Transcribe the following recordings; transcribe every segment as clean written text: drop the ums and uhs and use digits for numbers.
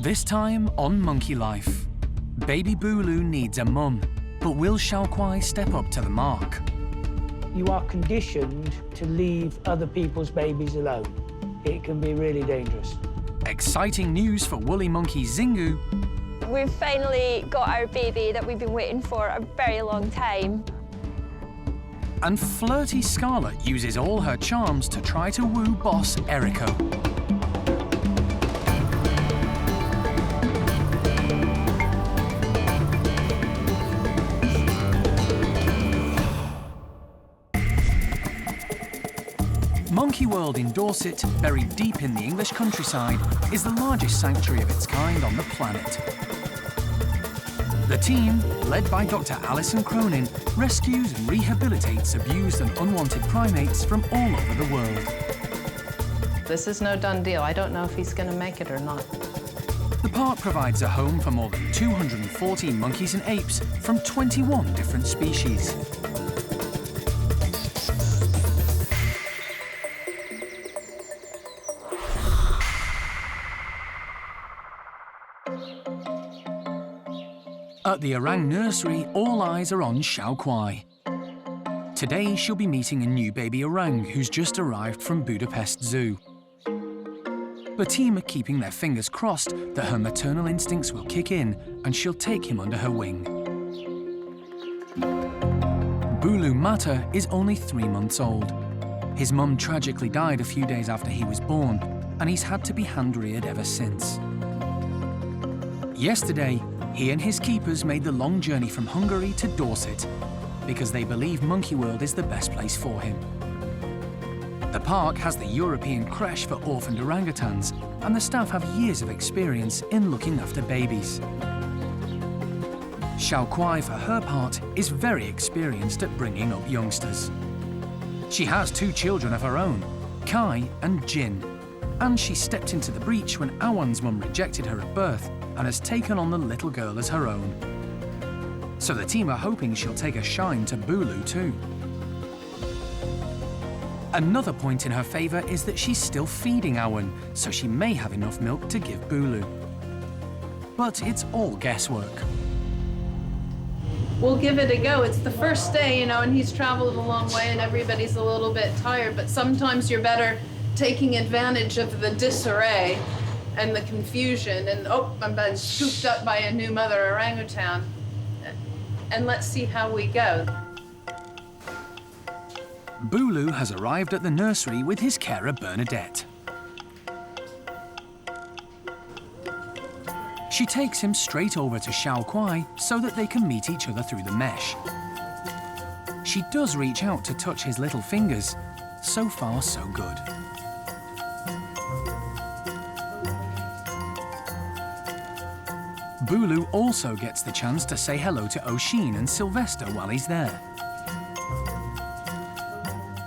This time on Monkey Life, baby Bulu needs a mum, but will Hsiao-quai step up to the mark? You are conditioned to leave other people's babies alone. It can be really dangerous. Exciting news for woolly monkey Xingu. We've finally got our baby that we've been waiting for a very long time. And flirty Scarlet uses all her charms to try to woo boss Erico. Monkey World in Dorset, buried deep in the English countryside, is the largest sanctuary of its kind on the planet. The team, led by Dr. Alison Cronin, rescues and rehabilitates abused and unwanted primates from all over the world. This is no done deal. I don't know if he's going to make it or not. The park provides a home for more than 240 monkeys and apes from 21 different species. At the orang nursery, all eyes are on Hsiao-quai. Today, she'll be meeting a new baby orang who's just arrived from Budapest Zoo. The team are keeping their fingers crossed that her maternal instincts will kick in and she'll take him under her wing. Bulu Mata is only 3 months old. His mum tragically died a few days after he was born, and he's had to be hand-reared ever since. Yesterday, he and his keepers made the long journey from Hungary to Dorset because they believe Monkey World is the best place for him. The park has the European creche for orphaned orangutans, and the staff have years of experience in looking after babies. Hsiao-quai, for her part, is very experienced at bringing up youngsters. She has 2 children of her own, Kai and Jin, and she stepped into the breach when Awan's mum rejected her at birth and has taken on the little girl as her own. So the team are hoping she'll take a shine to Bulu too. Another point in her favour is that she's still feeding Awan, so she may have enough milk to give Bulu. But it's all guesswork. We'll give it a go. It's the first day, and he's traveled a long way and everybody's a little bit tired, but sometimes you're better taking advantage of the disarray and the confusion, and I'm being scooped up by a new mother orangutan. And let's see how we go. Bulu has arrived at the nursery with his carer Bernadette. She takes him straight over to Hsiao-quai so that they can meet each other through the mesh. She does reach out to touch his little fingers. So far, so good. Bulu also gets the chance to say hello to Oshin and Sylvester while he's there.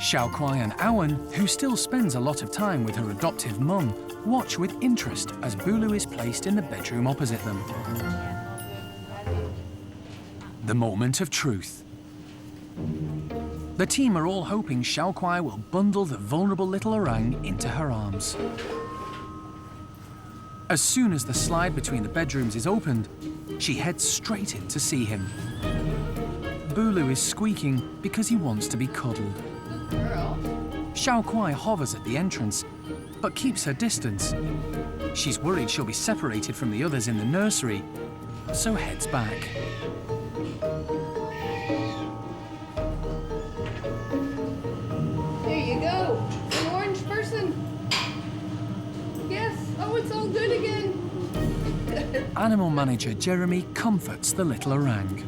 Hsiao-quai and Awan, who still spends a lot of time with her adoptive mum, watch with interest as Bulu is placed in the bedroom opposite them. The moment of truth. The team are all hoping Hsiao-quai will bundle the vulnerable little orang into her arms. As soon as the slide between the bedrooms is opened, she heads straight in to see him. Bulu is squeaking because he wants to be cuddled. Hsiao-quai hovers at the entrance, but keeps her distance. She's worried she'll be separated from the others in the nursery, so heads back. There you go, an orange person. Yes, oh, it's all good again. Animal manager Jeremy comforts the little orang.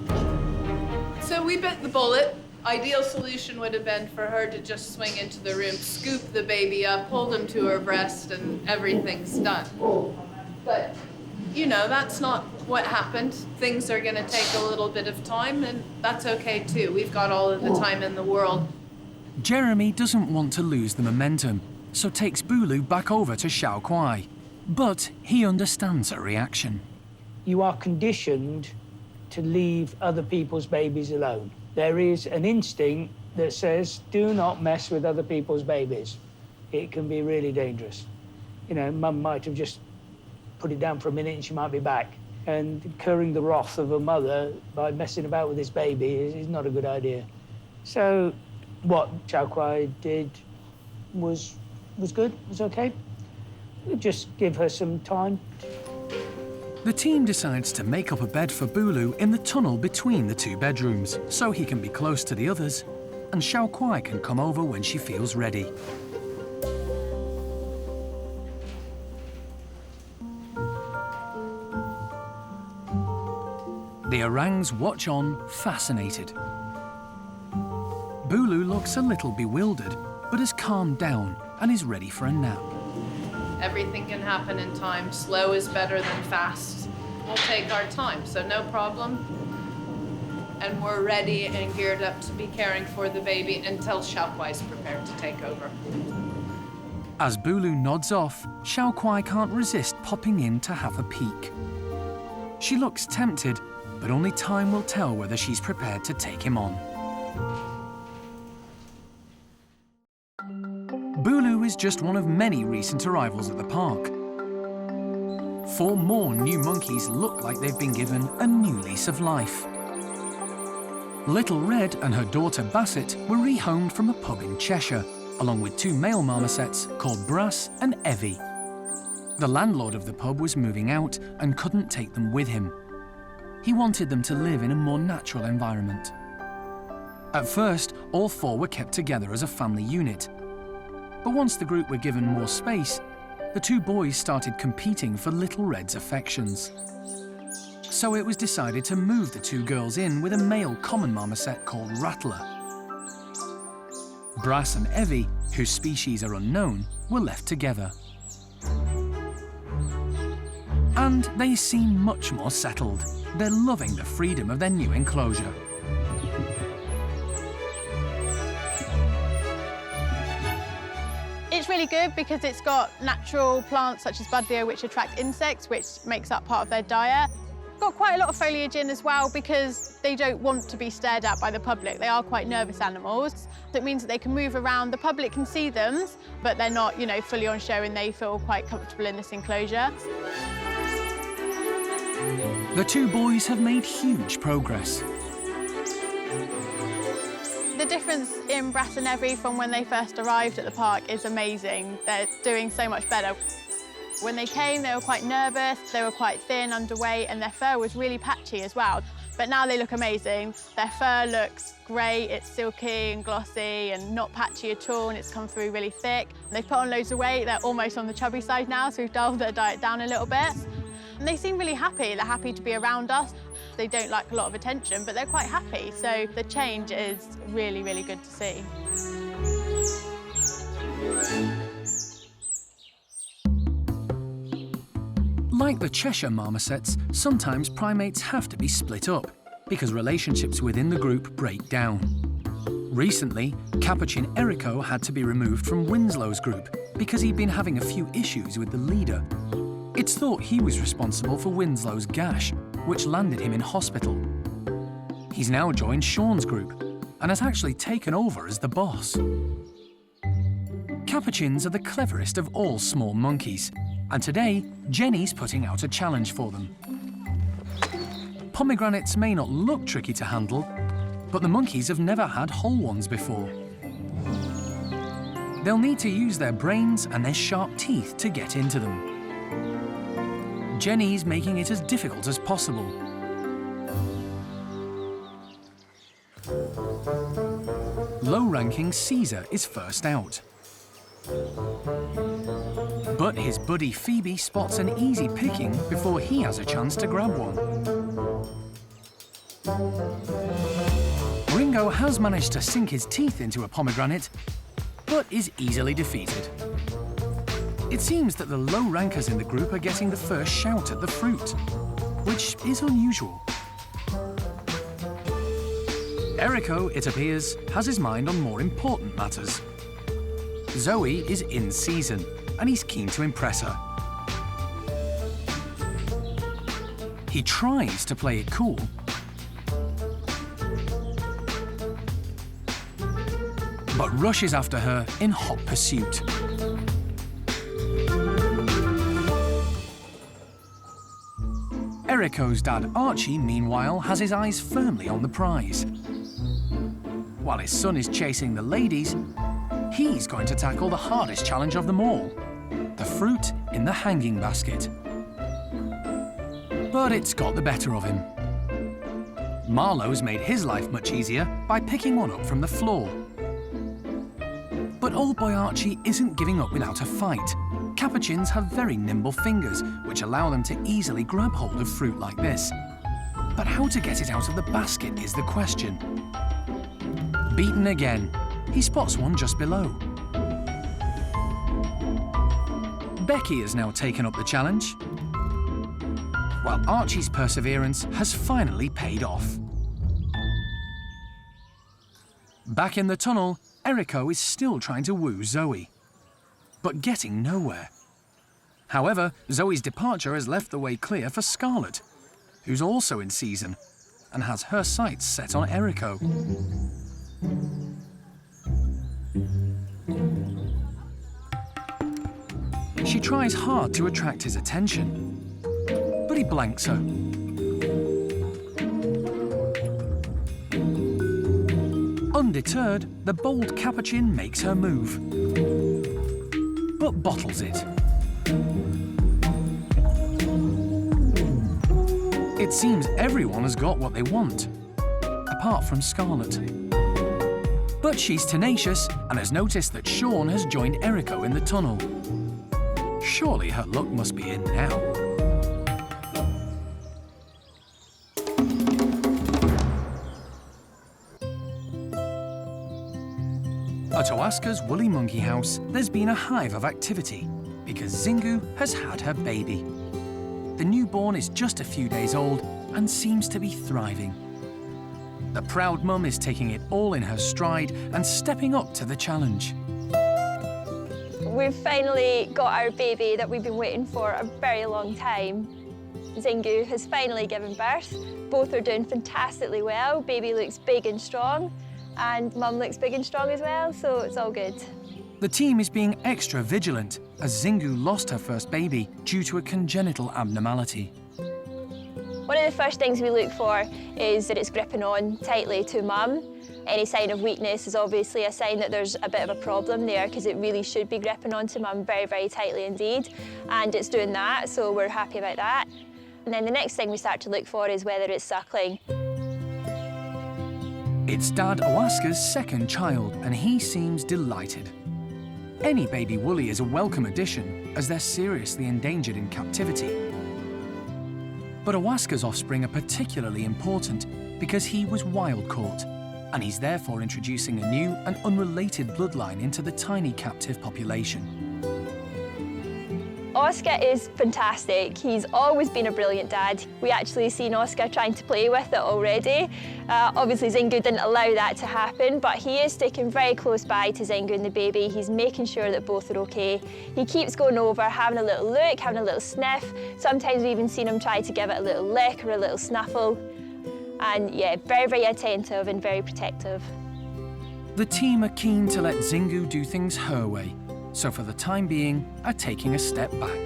So we bit the bullet. Ideal solution would have been for her to just swing into the room, scoop the baby up, hold him to her breast, and everything's done. But, that's not what happened. Things are going to take a little bit of time, and that's okay too. We've got all of the time in the world. Jeremy doesn't want to lose the momentum, so takes Bulu back over to Hsiao-quai. But he understands her reaction. You are conditioned to leave other people's babies alone. There is an instinct that says, do not mess with other people's babies. It can be really dangerous. Mum might have just put it down for a minute and she might be back. And incurring the wrath of a mother by messing about with this baby is not a good idea. So what Hsiao-quai did was good, was okay. We just give her some time. The team decides to make up a bed for Bulu in the tunnel between the 2 bedrooms, so he can be close to the others, and Hsiao-quai can come over when she feels ready. The orangs watch on, fascinated. Bulu looks a little bewildered, but has calmed down and is ready for a nap. Everything can happen in time. Slow is better than fast. We'll take our time, so no problem. And we're ready and geared up to be caring for the baby until Hsiao-quai is prepared to take over. As Bulu nods off, Hsiao-quai can't resist popping in to have a peek. She looks tempted, but only time will tell whether she's prepared to take him on. Bulu is just one of many recent arrivals at the park. 4 more new monkeys look like they've been given a new lease of life. Little Red and her daughter Basset were rehomed from a pub in Cheshire, along with 2 male marmosets called Brass and Evie. The landlord of the pub was moving out and couldn't take them with him. He wanted them to live in a more natural environment. At first, all 4 were kept together as a family unit. But once the group were given more space, the 2 boys started competing for Little Red's affections. So it was decided to move the 2 girls in with a male common marmoset called Rattler. Brass and Evie, whose species are unknown, were left together. And they seem much more settled. They're loving the freedom of their new enclosure. It's really good because it's got natural plants such as buddleia which attract insects, which makes up part of their diet. Got quite a lot of foliage in as well because they don't want to be stared at by the public. They are quite nervous animals. It means that they can move around, the public can see them, but they're not, fully on show and they feel quite comfortable in this enclosure. The 2 boys have made huge progress. The difference in Brass and Evie from when they first arrived at the park is amazing. They're doing so much better. When they came, they were quite nervous, they were quite thin, underweight, and their fur was really patchy as well. But now they look amazing. Their fur looks great, it's silky and glossy and not patchy at all, and it's come through really thick. They've put on loads of weight, they're almost on the chubby side now, so we've dialed their diet down a little bit. And they seem really happy. They're happy to be around us. They don't like a lot of attention, but they're quite happy. So the change is really, really good to see. Like the Cheshire marmosets, sometimes primates have to be split up because relationships within the group break down. Recently, Capuchin Erico had to be removed from Winslow's group because he'd been having a few issues with the leader. It's thought he was responsible for Winslow's gash, which landed him in hospital. He's now joined Sean's group and has actually taken over as the boss. Capuchins are the cleverest of all small monkeys, and today, Jenny's putting out a challenge for them. Pomegranates may not look tricky to handle, but the monkeys have never had whole ones before. They'll need to use their brains and their sharp teeth to get into them. Jenny's making it as difficult as possible. Low-ranking Caesar is first out. But his buddy Phoebe spots an easy picking before he has a chance to grab one. Ringo has managed to sink his teeth into a pomegranate, but is easily defeated. It seems that the low rankers in the group are getting the first shout at the fruit, which is unusual. Erico, it appears, has his mind on more important matters. Zoe is in season, and he's keen to impress her. He tries to play it cool, but rushes after her in hot pursuit. Erico's dad Archie, meanwhile, has his eyes firmly on the prize. While his son is chasing the ladies, he's going to tackle the hardest challenge of them all, the fruit in the hanging basket. But it's got the better of him. Marlowe's made his life much easier by picking one up from the floor. But old boy Archie isn't giving up without a fight. Capuchins have very nimble fingers, which allow them to easily grab hold of fruit like this. But how to get it out of the basket is the question. Beaten again, he spots one just below. Becky has now taken up the challenge, while Archie's perseverance has finally paid off. Back in the tunnel, Erico is still trying to woo Zoe, but getting nowhere. However, Zoe's departure has left the way clear for Scarlet, who's also in season and has her sights set on Erico. She tries hard to attract his attention, but he blanks her. Undeterred, the bold Capuchin makes her move, but bottles it. It seems everyone has got what they want, apart from Scarlet. But she's tenacious and has noticed that Sean has joined Erico in the tunnel. Surely her luck must be in now. At Oaska's woolly monkey house, there's been a hive of activity because Xingu has had her baby. The newborn is just a few days old and seems to be thriving. The proud mum is taking it all in her stride and stepping up to the challenge. We've finally got our baby that we've been waiting for a very long time. Xingu has finally given birth. Both are doing fantastically well. Baby looks big and strong, and mum looks big and strong as well, so it's all good. The team is being extra vigilant as Xingu lost her first baby due to a congenital abnormality. One of the first things we look for is that it's gripping on tightly to mum. Any sign of weakness is obviously a sign that there's a bit of a problem there because it really should be gripping onto mum very, very tightly indeed. And it's doing that, so we're happy about that. And then the next thing we start to look for is whether it's suckling. It's Dad Oaska's second child, and he seems delighted. Any baby woolly is a welcome addition, as they're seriously endangered in captivity. But Oaska's offspring are particularly important because he was wild-caught, and he's therefore introducing a new and unrelated bloodline into the tiny captive population. Oscar is fantastic. He's always been a brilliant dad. We actually seen Oscar trying to play with it already. Obviously Xingu didn't allow that to happen, but he is sticking very close by to Xingu and the baby. He's making sure that both are okay. He keeps going over, having a little look, having a little sniff. Sometimes we've even seen him try to give it a little lick or a little snuffle. And yeah, very, very attentive and very protective. The team are keen to let Xingu do things her way, so for the time being, are taking a step back.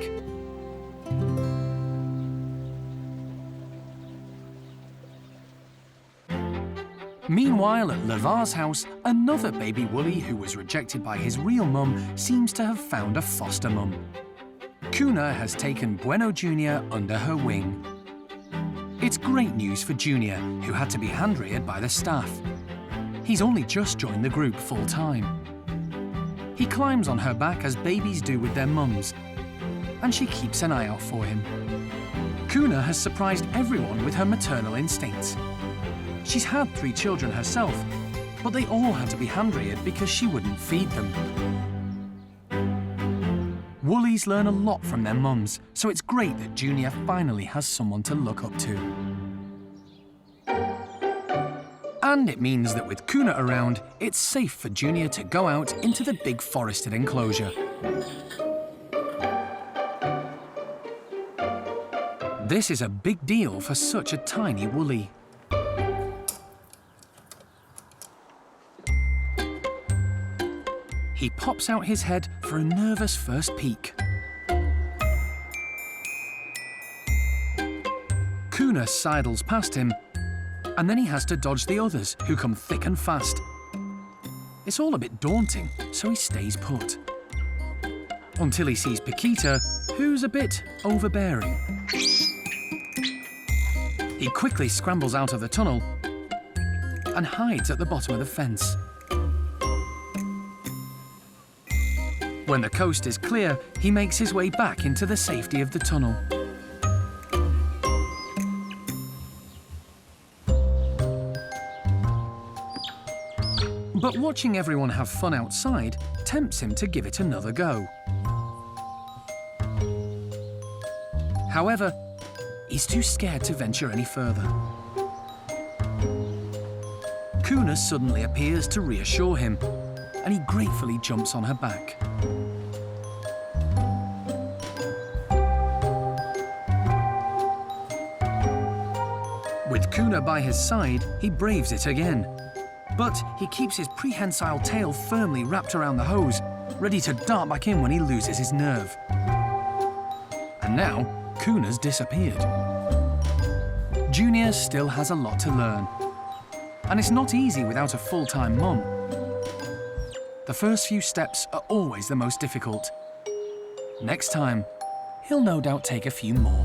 Meanwhile, at Levar's house, another baby woolly who was rejected by his real mum seems to have found a foster mum. Kuna has taken Bueno Jr. under her wing. It's great news for Junior, who had to be hand-reared by the staff. He's only just joined the group full-time. He climbs on her back as babies do with their mums, and she keeps an eye out for him. Kuna has surprised everyone with her maternal instincts. She's had 3 children herself, but they all had to be hand-reared because she wouldn't feed them. Woolies learn a lot from their mums, so it's great that Junior finally has someone to look up to. And it means that with Kuna around, it's safe for Junior to go out into the big forested enclosure. This is a big deal for such a tiny woolly. He pops out his head for a nervous first peek. Kuna sidles past him, and then he has to dodge the others, who come thick and fast. It's all a bit daunting, so he stays put. Until he sees Paquita, who's a bit overbearing. He quickly scrambles out of the tunnel and hides at the bottom of the fence. When the coast is clear, he makes his way back into the safety of the tunnel. But watching everyone have fun outside tempts him to give it another go. However, he's too scared to venture any further. Kuna suddenly appears to reassure him, and he gratefully jumps on her back. With Kuna by his side, he braves it again. But he keeps his prehensile tail firmly wrapped around the hose, ready to dart back in when he loses his nerve. And now, Kuna's disappeared. Junior still has a lot to learn. And it's not easy without a full-time mum. The first few steps are always the most difficult. Next time, he'll no doubt take a few more.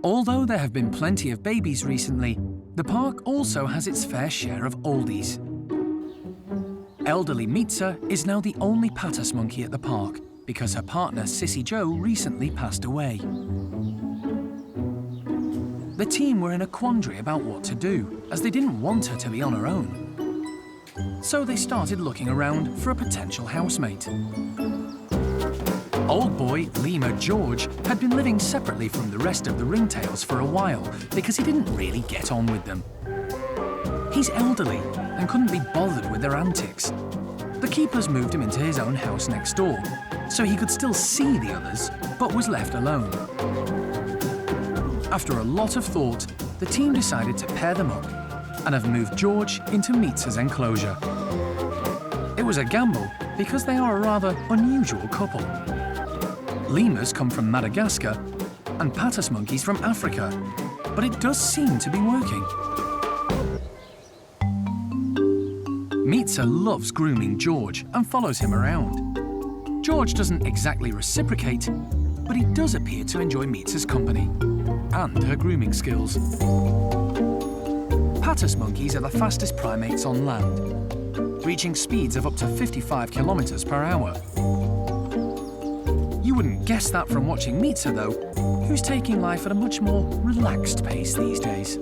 Although there have been plenty of babies recently, the park also has its fair share of oldies. Elderly Mica is now the only patas monkey at the park because her partner Sissy Joe recently passed away. The team were in a quandary about what to do, as they didn't want her to be on her own. So they started looking around for a potential housemate. Old boy lemur George had been living separately from the rest of the ringtails for a while because he didn't really get on with them. He's elderly and couldn't be bothered with their antics. The keepers moved him into his own house next door, so he could still see the others, but was left alone. After a lot of thought, the team decided to pair them up and have moved George into Mica's enclosure. It was a gamble because they are a rather unusual couple. Lemurs come from Madagascar and patas monkeys from Africa, but it does seem to be working. Mica loves grooming George and follows him around. George doesn't exactly reciprocate, but he does appear to enjoy Mica's company and her grooming skills. Patas monkeys are the fastest primates on land, reaching speeds of up to 55 kilometers per hour. You wouldn't guess that from watching Mica, though, who's taking life at a much more relaxed pace these days.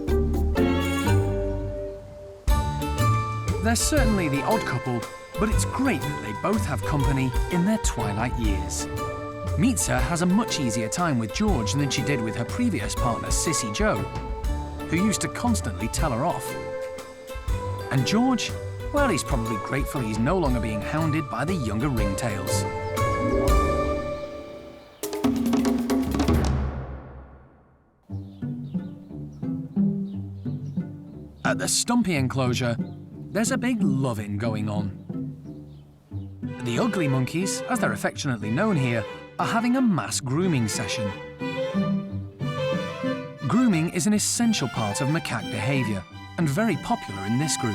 They're certainly the odd couple, but it's great that they both have company in their twilight years. Mica has a much easier time with George than she did with her previous partner, Sissy Joe, who used to constantly tell her off. And George, well, he's probably grateful he's no longer being hounded by the younger ringtails. At the Stumpie enclosure, there's a big love-in going on. The ugly monkeys, as they're affectionately known here, are having a mass grooming session. Grooming is an essential part of macaque behaviour and very popular in this group.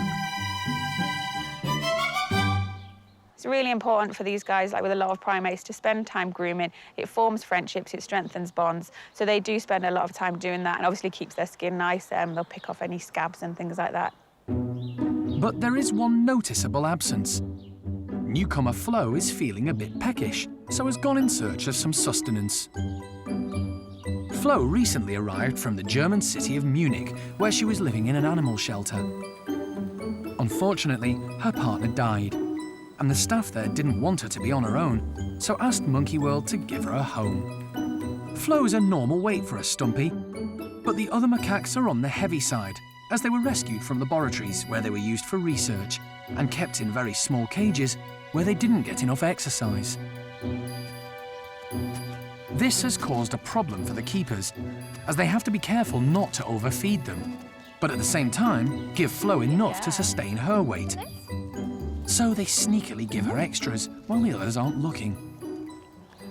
It's really important for these guys, like with a lot of primates, to spend time grooming. It forms friendships, it strengthens bonds. So they do spend a lot of time doing that and obviously keeps their skin nice. They'll pick off any scabs and things like that. But there is one noticeable absence. Newcomer Flo is feeling a bit peckish, so has gone in search of some sustenance. Flo recently arrived from the German city of Munich, where she was living in an animal shelter. Unfortunately, her partner died, and the staff there didn't want her to be on her own, so asked Monkey World to give her a home. Flo is a normal weight for a stumpie, but the other macaques are on the heavy side, as they were rescued from laboratories where they were used for research and kept in very small cages where they didn't get enough exercise. This has caused a problem for the keepers, as they have to be careful not to overfeed them, but at the same time give Flo enough to sustain her weight. So they sneakily give her extras while the others aren't looking.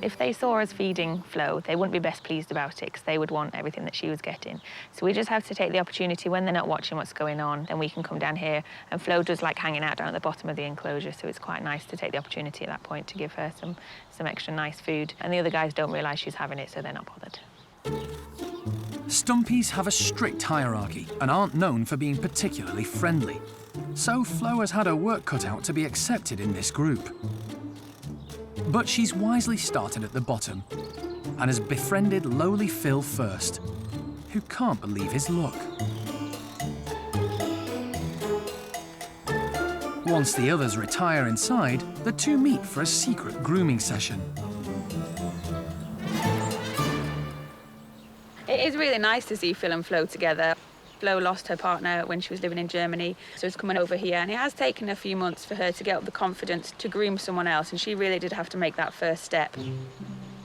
If they saw us feeding Flo, they wouldn't be best pleased about it because they would want everything that she was getting. So we just have to take the opportunity when they're not watching what's going on, then we can come down here. And Flo does like hanging out down at the bottom of the enclosure, so it's quite nice to take the opportunity at that point to give her some extra nice food. And the other guys don't realise she's having it, so they're not bothered. Stumpies have a strict hierarchy and aren't known for being particularly friendly. So Flo has had her work cut out to be accepted in this group. But she's wisely started at the bottom and has befriended lowly Phil first, who can't believe his luck. Once the others retire inside, the two meet for a secret grooming session. It is really nice to see Phil and Flo together. Flo lost her partner when she was living in Germany, so she's coming over here, and it has taken a few months for her to get up the confidence to groom someone else, and she really did have to make that first step.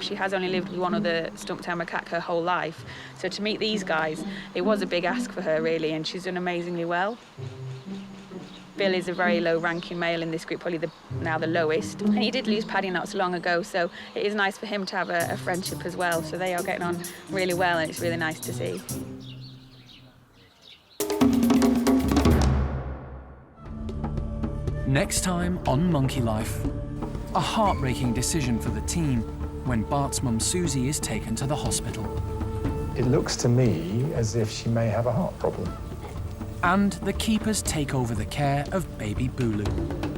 She has only lived with one other stump-tailed macaque her whole life, so to meet these guys, it was a big ask for her, really, and she's done amazingly well. Phil is a very low-ranking male in this group, probably now the lowest. And he did lose Paddy not so long ago, so it is nice for him to have a friendship as well. So they are getting on really well, and it's really nice to see. Next time on Monkey Life, a heartbreaking decision for the team when Bart's mum Susie is taken to the hospital. It looks to me as if she may have a heart problem. And the keepers take over the care of baby Bulu.